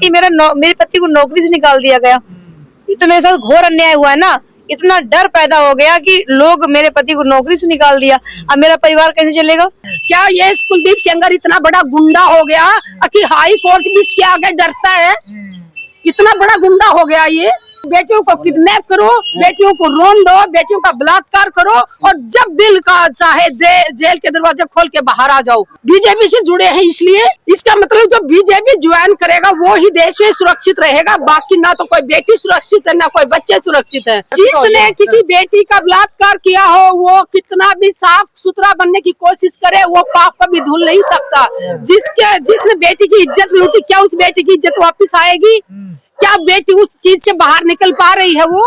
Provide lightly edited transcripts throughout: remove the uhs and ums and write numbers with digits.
मेरे पति को नौकरी से निकाल दिया गया। ये तो मेरे साथ घोर अन्याय हुआ है ना। इतना डर पैदा हो गया कि लोग मेरे पति को नौकरी से निकाल दिया, अब मेरा परिवार कैसे चलेगा? क्या ये कुलदीप सेंगर इतना बड़ा गुंडा हो गया कि हाई कोर्ट भी इसके आगे डरता है? इतना बड़ा गुंडा हो गया ये। बेटियों को किडनैप करो, बेटियों को रोन दो, बेटियों का बलात्कार करो और जब दिल का चाहे जेल के दरवाजे खोल के बाहर आ जाओ। बीजेपी से जुड़े हैं इसलिए, इसका मतलब जो बीजेपी ज्वाइन करेगा वो ही देश में सुरक्षित रहेगा। बाकी ना तो कोई बेटी सुरक्षित है ना कोई बच्चे सुरक्षित है। जिसने किसी बेटी का बलात्कार किया हो वो कितना भी साफ सुथरा बनने की कोशिश करे वो पाप कभी धुल नहीं सकता। जिसने बेटी की इज्जत लूटी, क्या उस बेटी की इज्जत वापस आएगी? क्या बेटी उस चीज से बाहर निकल पा रही है? वो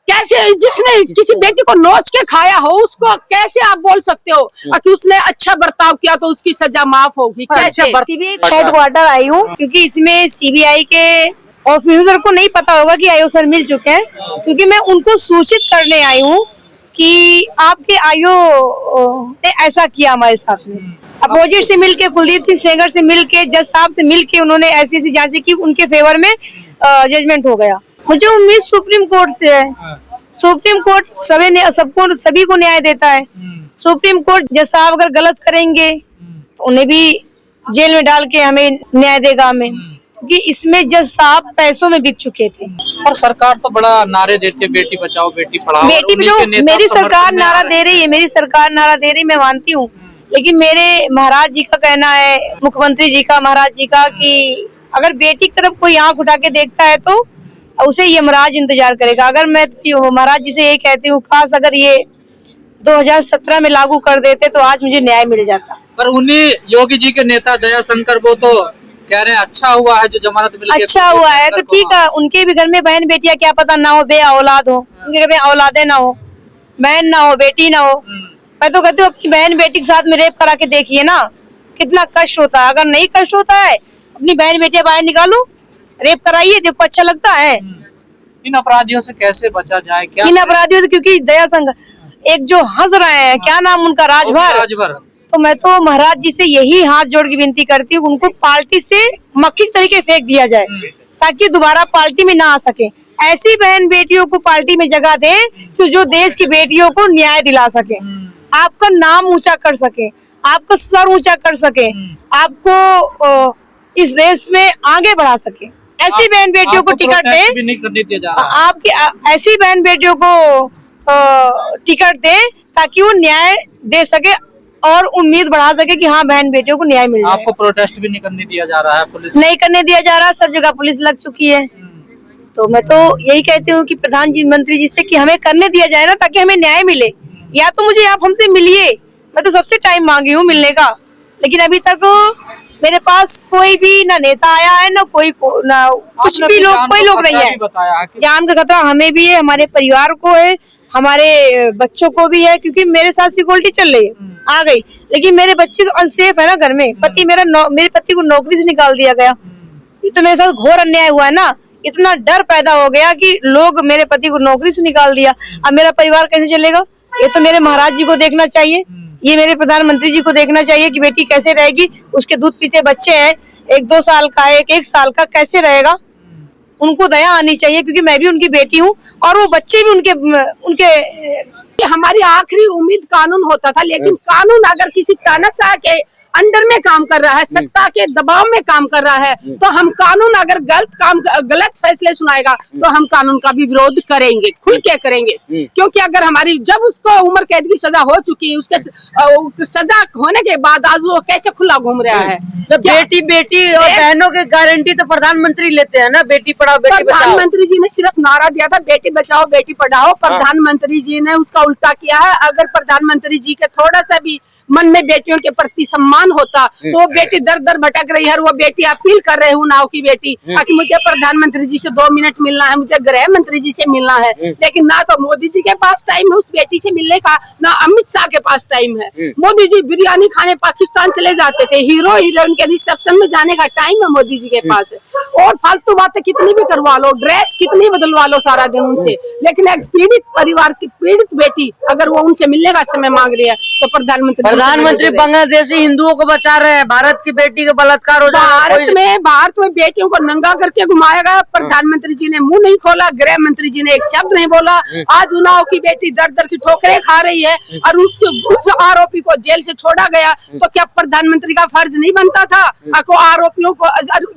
कैसे, जिसने किसी बेटी को नोच के खाया हो उसको कैसे आप बोल सकते हो कि उसने अच्छा बर्ताव किया तो उसकी सजा माफ होगी? कैसे? हेडक्वार्टर आई हूँ क्योंकि इसमें सीबीआई के ऑफिसर को नहीं पता होगा कि आईओ सर मिल चुके हैं, क्योंकि मैं उनको सूचित करने आई हूँ कि आपके आईओ ने ऐसा किया हमारे साथ में। अपोजिट से मिलके, कुलदीप सिंह सेंगर से मिलके, जज साहब से मिलके उन्होंने ऐसी जांचें की, उनके फेवर में जजमेंट हो गया। मुझे उम्मीद सुप्रीम कोर्ट से है। सुप्रीम कोर्ट सभी को न्याय देता है। सुप्रीम कोर्ट जज साहब अगर गलत करेंगे तो उन्हें भी जेल में डाल के हमें न्याय देगा हमें, क्योंकि इसमें जज साहब पैसों में बिक चुके थे। पर सरकार तो बड़ा नारे देती है, बेटी बचाओ बेटी पढ़ाओ। बेटी बचाओ मेरी सरकार नारा दे रही है, मेरी सरकार नारा दे रही, मैं मानती हूँ, लेकिन मेरे महाराज जी का कहना है, मुख्यमंत्री जी का, महाराज जी का, कि अगर बेटी की तरफ कोई आंख उठा के देखता है तो उसे यमराज इंतजार करेगा। अगर मैं महाराज जी से यही कहती हूँ, खास अगर ये 2017 में लागू कर देते तो आज मुझे न्याय मिल जाता। पर उन्हीं योगी जी के नेता दया शंकर वो तो कह रहे हैं अच्छा हुआ है जो जमानत मिल गई। अच्छा हुआ है तो ठीक है, उनके भी घर में बहन बेटियां क्या पता ना हो, बे औलाद हो, उनके घर में औलादे ना हो, बहन ना हो, बेटी ना हो। मैं तो कहती हूँ अपनी बहन बेटी के साथ में रेप करा के देखिए ना, कितना कष्ट होता है। अगर नहीं कष्ट होता है, अपनी बहन बेटियां बाहर निकालो, रेप कराइए, देखो अच्छा लगता है। इन अपराधियों से कैसे बचा जाए? क्या इन अपराधियों से, क्योंकि दया संघ एक जो हंस रहे हैं, क्या नाम उनका, राजभर, तो मैं तो महाराज जी से यही हाथ जोड़ के विनती करती हूँ, उनको पार्टी से मक्खी के तरीके फेंक दिया जाए ताकि दोबारा पार्टी में ना आ सके। ऐसी बहन बेटियों को पार्टी में जगह दे कि जो देश की बेटियों को न्याय दिला सके, आपका नाम ऊंचा कर सके, आपका सर ऊंचा कर सके, आपको इस देश में आगे बढ़ा सके। ऐसी बहन बेटियों को टिकट दे, भी नहीं करने दिया जा रहा। आपकी ऐसी बहन बेटियों को टिकट दे ताकि वो न्याय दे सके और उम्मीद बढ़ा सके कि हाँ बहन बेटियों को न्याय मिल जाए। आपको प्रोटेस्ट भी नहीं करने दिया जा रहा है, पुलिस नहीं करने दिया जा रहा, सब जगह पुलिस लग चुकी है। तो मैं तो यही कहती हूँ कि प्रधानमंत्री जी से कि हमें करने दिया जाए ना, ताकि हमें न्याय मिले। या तो मुझे आप हमसे मिलिए, मैं तो सबसे टाइम मांगी हूँ मिलने का, लेकिन अभी तक मेरे पास कोई भी ना नेता आया है, ना कोई ना कुछ भी लोग, कोई लोग नहीं है। जान का खतरा हमें भी है, हमारे परिवार को है, हमारे बच्चों को भी है, क्योंकि मेरे साथ सिक्योरिटी चल रही है, आ गई, लेकिन मेरे बच्चे तो अनसेफ है ना घर में। मेरे पति को नौकरी से निकाल दिया गया। ये तो मेरे साथ घोर अन्याय हुआ है ना। इतना डर पैदा हो गया कि लोग मेरे पति को नौकरी से निकाल दिया, अब मेरा परिवार कैसे चलेगा? ये तो मेरे महाराज जी को देखना चाहिए, ये मेरे प्रधानमंत्री जी को देखना चाहिए कि बेटी कैसे रहेगी। उसके दूध पीते बच्चे हैं, एक 2 साल का है, एक साल का, कैसे रहेगा? उनको दया आनी चाहिए, क्योंकि मैं भी उनकी बेटी हूँ और वो बच्चे भी उनके हमारी आखिरी उम्मीद कानून होता था, लेकिन कानून अगर किसी तानाशाह के अंडर में काम कर रहा है, सत्ता के दबाव में काम कर रहा है, तो हम कानून अगर गलत फैसले सुनाएगा तो हम कानून का भी विरोध करेंगे, खुल के करेंगे। क्योंकि अगर हमारी जब उसको उम्र कैद की सजा हो चुकी है, उसके सजा होने के बाद आज वो कैसे खुला घूम रहा है? तो बेटी और बहनों की गारंटी तो प्रधानमंत्री लेते हैं ना, बेटी पढ़ाओ बेटी बचाओ। प्रधानमंत्री जी ने सिर्फ नारा दिया था बेटी बचाओ बेटी पढ़ाओ, प्रधानमंत्री जी ने उसका उल्टा किया है। अगर प्रधानमंत्री जी के थोड़ा सा भी मन में बेटियों के प्रति सम्मान होता तो वो बेटी दर दर भटक रही है, वो बेटी अपील कर रहे हूँ नाव की बेटी कि मुझे प्रधानमंत्री जी से 2 मिनट मिलना है, मुझे गृह मंत्री जी से मिलना है, लेकिन ना तो मोदी जी के पास टाइम है उस बेटी से मिलने का, ना अमित शाह के पास टाइम है। मोदी जी बिरयानी खाने पाकिस्तान चले जाते थे, हीरो हीरोइन के रिसेप्शन में जाने का टाइम है मोदी जी के पास। और फालतू बातें कितनी भी करवा लो, ड्रेस कितनी बदलवा लो सारा दिन उनसे, लेकिन एक पीड़ित परिवार की पीड़ित बेटी अगर वो उनसे मिलने का समय मांग रही है तो प्रधानमंत्री बांग्लादेशी हिंदुओं को बचा रहे हैं, भारत की बेटी का बलात्कार हो जाए। भारत में बेटियों को नंगा करके घुमाया गया। प्रधानमंत्री जी ने मुंह नहीं खोला, गृह मंत्री जी ने एक शब्द नहीं बोला। आज उन्नाव की बेटी दर दर की ठोकरें खा रही है और उस आरोपी को जेल से छोड़ा गया, तो क्या प्रधानमंत्री का फर्ज नहीं बनता था को आरोपियों को?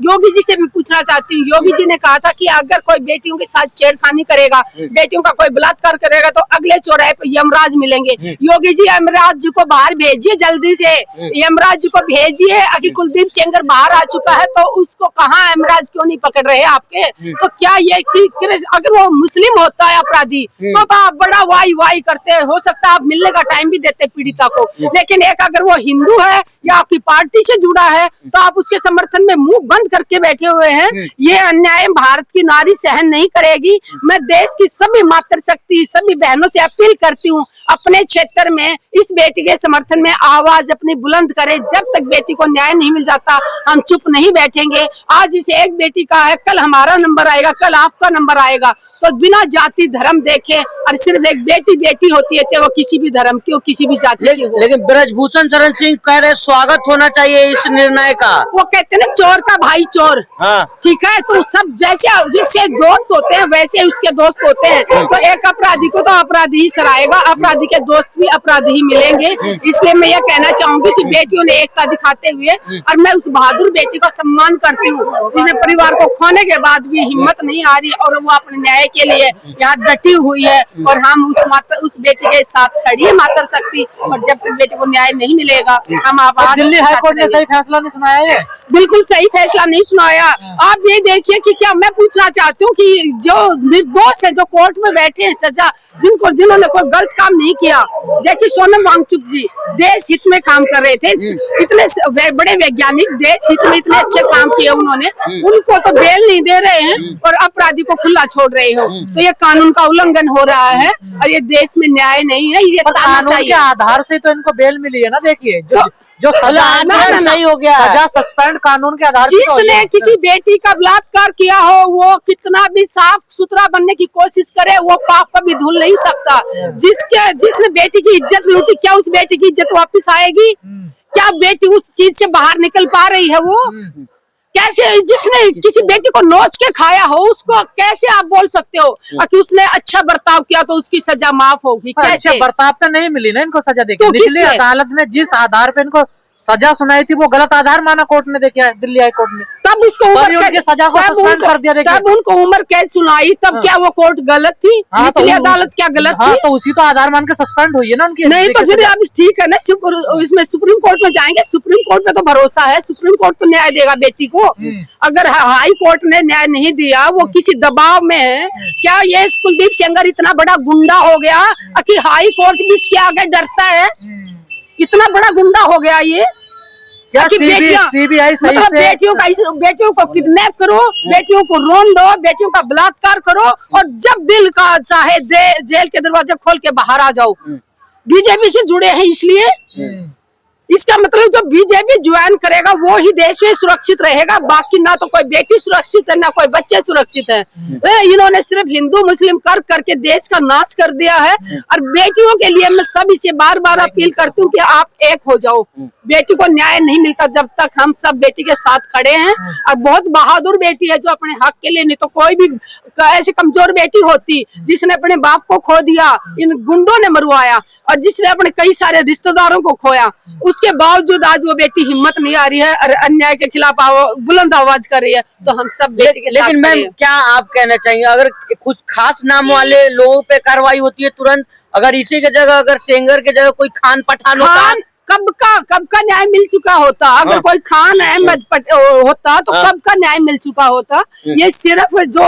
योगी जी से भी पूछना चाहती हूँ। योगी जी ने कहा था कि अगर कोई बेटियों के साथ छेड़खानी करेगा, बेटियों का कोई बलात्कार करेगा तो अगले चौराहे पे यमराज मिलेंगे। योगी जी यमराज जी को बाहर भेजिए, जल्दी से यमराज जी को भेजिए। अभी कुलदीप सेंगर बाहर आ चुका है तो उसको कहाँ यमराज क्यों नहीं पकड़ रहे आपके? तो क्या ये अगर वो मुस्लिम होता है अपराधी तो आप बड़ा वाई वाई करते, हो सकता है आप मिलने का टाइम भी देते पीड़िता को, लेकिन एक अगर वो हिंदू है या आपकी पार्टी से जुड़ा है तो आप उसके समर्थन में मुंह बंद करके बैठे हुए हैं। ये अन्याय भारत की नारी सहन नहीं करेगी। मैं देश की सभी मातृशक्ति, सभी बहनों से अपील करती हूँ, अपने क्षेत्र में इस बेटी के समर्थन में आवाज अपनी बुलंद करे। जब तक बेटी को न्याय नहीं मिल जाता हम चुप नहीं बैठेंगे। आज इस एक बेटी का है, कल हमारा नंबर आएगा, कल आपका नंबर आएगा। तो बिना जाति धर्म देखे, और सिर्फ एक बेटी बेटी होती है, चाहे वो किसी भी धर्म की हो, किसी भी जाति की हो। लेकिन ब्रजभूषण शरण सिंह कह रहे स्वागत होना चाहिए इस निर्णय का। वो कहते हैं ना चोर का भाई चोर। हाँ। ठीक है, तो सब जैसे जिसके दोस्त होते हैं वैसे उसके दोस्त होते हैं। तो एक अपराधी को तो अपराधी ही सराएगा, अपराधी के दोस्त भी अपराधी ही मिलेंगे। इसलिए मैं ये कहना चाहूंगी कि बेटियों ने एकता दिखाते हुए, और मैं उस बहादुर बेटी का सम्मान करती हूँ जिसने परिवार को खोने के बाद भी हिम्मत नहीं आ रही और वो अपने न्याय के लिए यहाँ डटी हुई है। और हम उस बेटी के साथ खड़ी है मातर शक्ति, और जब तक बेटी को न्याय नहीं मिलेगा हम आवाज। दिल्ली हाईकोर्ट ने सही फैसला नहीं सुनाया है? बिल्कुल सही फैसला नहीं सुनाया। आप ये देखिए कि क्या मैं पूछना चाहती हूँ कि जो निर्दोष है, जो कोर्ट में बैठे हैं सजा, जिन्होंने कोई गलत काम नहीं किया, जैसे सोनम वांगचुक जी देश हित में काम कर रहे थे, इतने बड़े वैज्ञानिक देश हित में इतने अच्छे काम किए उन्होंने, उनको तो बेल नहीं दे रहे हैं और अपराधी को खुला छोड़ रहे हो। तो ये कानून का उल्लंघन हो रहा है और ये देश में न्याय नहीं है। ये कानून के आधार से तो इनको बेल मिली है ना। देखिए जो सजा सही हो गया, सजा सस्पेंड कानून के आधार पर। जिसने किसी बेटी का बलात्कार किया हो वो कितना भी साफ सुथरा बनने की कोशिश करे, वो पाप कभी धुल नहीं सकता। जिसने बेटी की इज्जत लूटी, क्या उस बेटी की इज्जत वापस आएगी? क्या बेटी उस चीज से बाहर निकल पा रही है? वो कैसे, जिसने किसी बेटी को नोच के खाया हो उसको कैसे आप बोल सकते हो कि उसने अच्छा बर्ताव किया तो उसकी सजा माफ होगी? कैसे? बर्ताव पे नहीं मिली ना इनको सजा। देखिए निचली अदालत ने जिस आधार पे इनको सजा सुनाई थी वो गलत आधार माना कोर्ट ने, देखा है दिल्ली हाई कोर्ट ने। तब उसको उम्र सजा को सस्पेंड कर दिया। तब उनको उम्र कैद सुनाई, तब क्या वो कोर्ट गलत थी? निचली अदालत क्या गलत थी? तो उसी तो आधार मान के सस्पेंड हुई है ना उनकी। नहीं तो फिर अब ठीक है ना, इसमें सुप्रीम कोर्ट में जाएंगे। सुप्रीम कोर्ट में तो भरोसा है, सुप्रीम कोर्ट तो न्याय देगा बेटी को। अगर हाई कोर्ट ने न्याय नहीं दिया, वो किसी दबाव में है, क्या ये कुलदीप सेंगर इतना बड़ा गुंडा हो गया कि हाई कोर्ट भी इसके आगे डरता है? इतना बड़ा गुंडा हो गया ये। क्या सीबीआई सही मतलब से बेटियों को किडनैप करो, बेटियों को रोन दो, बेटियों का बलात्कार करो और जब दिल का चाहे जेल के दरवाजे खोल के बाहर आ जाओ। बीजेपी से जुड़े हैं इसलिए। इसका मतलब जो बीजेपी ज्वाइन करेगा वो ही देश में सुरक्षित रहेगा, बाकी ना तो कोई बेटी सुरक्षित है ना कोई बच्चे सुरक्षित है। इन्होंने सिर्फ हिंदू मुस्लिम कर करके देश का नाश कर दिया है। और बेटियों के लिए मैं सभी से बार बार अपील करती हूँ कि आप एक हो जाओ। बेटी को न्याय नहीं मिलता जब तक हम सब बेटी के साथ खड़े हैं। और बहुत बहादुर बेटी है जो अपने हक के लिए, नहीं तो कोई भी ऐसी कमजोर बेटी होती जिसने अपने बाप को खो दिया, इन गुंडों ने मरवाया, और जिसने अपने कई सारे रिश्तेदारों को खोया, उसके बावजूद आज वो बेटी हिम्मत नहीं आ रही है और अन्याय के खिलाफ बुलंद आवाज कर रही है। तो हम सब बेटी के साथ। लेकिन मैम क्या आप कहना चाहिए, अगर कुछ खास नाम वाले लोगों पे कार्रवाई होती है तुरंत, अगर इसी की जगह अगर सेंगर की जगह कोई खान पठान होता, कब का न्याय मिल चुका होता? अगर कोई खान अहमद होता तो कब का न्याय मिल चुका होता? ये सिर्फ जो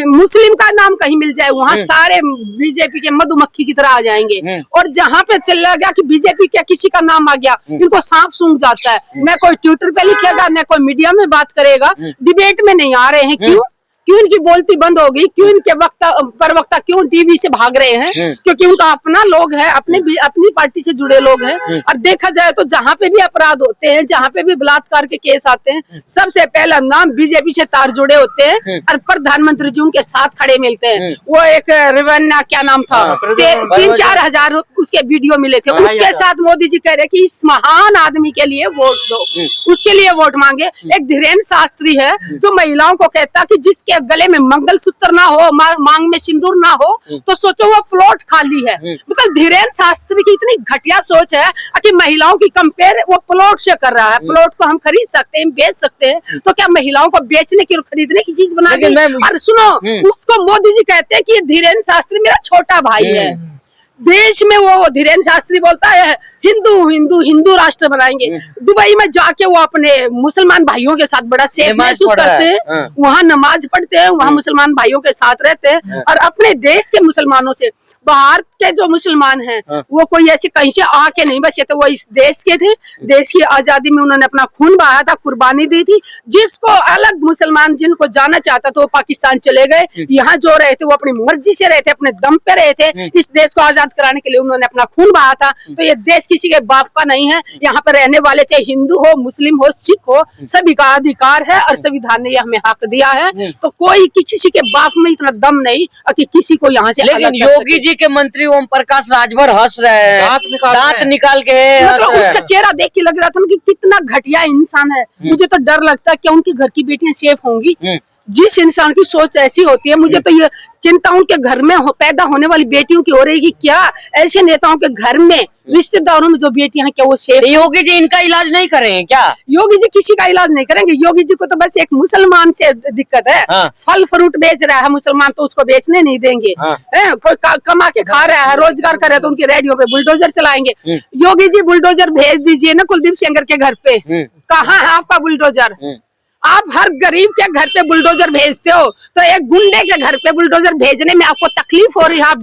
मुस्लिम का नाम कहीं मिल जाए वहाँ सारे बीजेपी के मधुमक्खी की तरह आ जाएंगे। और जहाँ पे चला गया कि बीजेपी क्या किसी का नाम आ गया, इनको सांप सूंघ जाता है। न कोई ट्विटर पे लिखेगा, न कोई मीडिया में बात करेगा, डिबेट में नहीं आ रहे हैं। क्यों? क्यों इनकी बोलती बंद होगी, क्यों इनके प्रवक्ता क्यों टीवी से भाग रहे हैं? क्योंकि उनका अपना लोग है, अपनी पार्टी से जुड़े लोग हैं। और देखा जाए तो जहाँ पे भी अपराध होते हैं, जहाँ पे भी बलात्कार के केस आते हैं, सबसे पहला नाम बीजेपी से तार जुड़े होते हैं और प्रधानमंत्री जी उनके साथ खड़े मिलते हैं। वो एक रेवन्ना क्या नाम था, 3-4 हजार उसके वीडियो मिले थे, उसके साथ मोदी जी कह रहे कि इस महान आदमी के लिए वोट दो, उसके लिए वोट मांगे। एक धीरेन्द्र शास्त्री है जो महिलाओं को कहता कि जिसके गले में मंगलसूत्र ना हो, मांग में सिंदूर ना हो, तो सोचो वो प्लॉट खाली है। मतलब धीरेन्द्र शास्त्री की इतनी घटिया सोच है कि महिलाओं की कंपेयर वो प्लॉट से कर रहा है। प्लॉट को हम खरीद सकते हैं, बेच सकते हैं, तो क्या महिलाओं को बेचने की और खरीदने की चीज बना दी? और सुनो, उसको मोदी जी कहते हैं कि ये धीरेन्द्र शास्त्री मेरा छोटा भाई है। देश में वो धीरेन्द्र शास्त्री बोलता है हिंदू राष्ट्र बनाएंगे। दुबई में जाके वो अपने मुसलमान भाइयों के साथ बड़ा सेफ महसूस करते हैं, वहाँ नमाज पढ़ते हैं, वहाँ मुसलमान भाइयों के साथ रहते हैं। और अपने देश के मुसलमानों से, बाहर के जो मुसलमान हैं वो कोई ऐसे कहीं से आके नहीं बसे थे, वो इस देश के थे। देश की आजादी में उन्होंने अपना खून बहाया था, कुर्बानी दी थी। जिसको अलग मुसलमान जिनको जाना चाहता था वो पाकिस्तान चले गए। यहाँ जो रहे थे वो अपनी मर्जी से रहे थे, अपने दम पे रहे थे। इस देश को आजाद कराने के लिए उन्होंने अपना खून बहाया था। तो ये देश किसी के बाप का नहीं है। यहाँ पर रहने वाले चाहे हिंदू हो, मुस्लिम हो, सिख हो, सभी का अधिकार है और संविधान ने हमें हक दिया है। तो कोई किसी के बाप में इतना दम नहीं कि किसी को यहाँ से। लेकिन योगी जी के मंत्री ओम प्रकाश राजभर हंस रहे हैं, दांत निकाल के मतलब उसका चेहरा देख के लग रहा था कि कितना घटिया इंसान है। मुझे तो डर लगता है कि उनके घर की बेटियां सेफ होंगी। जिस इंसान की सोच ऐसी होती है, मुझे तो ये चिंता उनके घर में पैदा होने वाली बेटियों की हो रही है कि क्या ऐसे नेताओं के घर में, रिश्तेदारों में जो बेटियां हैं, क्या वो सेफ? योगी जी इनका इलाज नहीं करें क्या? योगी जी किसी का इलाज नहीं करेंगे। योगी जी को तो बस एक मुसलमान से दिक्कत है। फल फ्रूट बेच रहा है मुसलमान, तो उसको बेचने नहीं देंगे। कोई कमा के खा रहा है, रोजगार कर रहा है, तो उनकी रेडियो पे बुलडोजर चलाएंगे। योगी जी बुलडोजर भेज दीजिए ना कुलदीप सेंगर के घर पे। कहाँ है आपका बुलडोजर? आप हर गरीब के घर पे बुलडोजर भेजते हो, तो एक गुंडे के घर पे बुलडोजर भेजने में आपको तकलीफ हो रही है। आप